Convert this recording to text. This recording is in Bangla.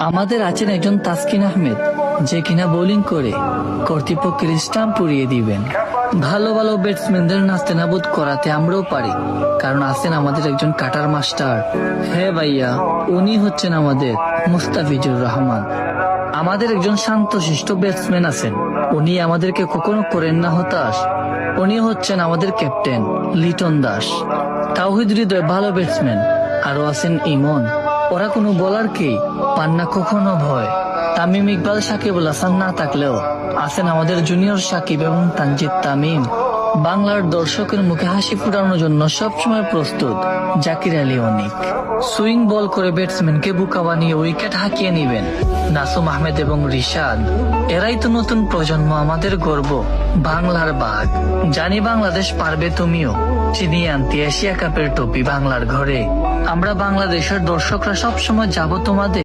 আমাদের আছেন একজন তাসকিন আহমেদ, যে কিনা বোলিং করে কর্তৃপক্ষের স্টাম্প পুড়িয়ে দিবেন। ভালো ভালো ব্যাটসম্যানদের নাস্তেনাবুদ করাতে আমরাও পারি, কারণ আছেন আমাদের একজন কাটার মাস্টার। হ্যাঁ ভাইয়া, উনি হচ্ছেন আমাদের মুস্তাফিজুর রহমান। আমাদের একজন শান্তশিষ্ট ব্যাটসম্যান আছেন, উনি আমাদেরকে কখনো করেন না হতাশ। উনি হচ্ছেন আমাদের ক্যাপ্টেন লিটন দাস। তাওহিদ হৃদয় ভালো ব্যাটসম্যান, আরো আছেন ইমন। ওরা কোনো বোলারকেই পান না কখনো ভয়। তামিম ইকবাল, সাকিবুল হাসান না থাকলেও আছেন আমাদের জুনিয়র সাকিব এবং তানজিদ তামিম। বাংলার দর্শকের মুখে হাসি ফুটানোর জন্য সবসময় প্রস্তুত জাকির আলী অনিক। সুইং বল করে ব্যাটসম্যানকে বোকা বানিয়ে উইকেট হাঁকিয়ে নিবেন নাসুম আহমেদ এবং রিশাদ। এরাই তো নতুন প্রজন্ম, আমাদের গর্ব, বাংলার বাঘ। জানি বাংলাদেশ পারবে, তুমিও চিনিয়ে আনতে এশিয়া কাপের ট্রফি বাংলার ঘরে। আমরা বাংলাদেশের দর্শকরা সবসময় যাব তোমাদের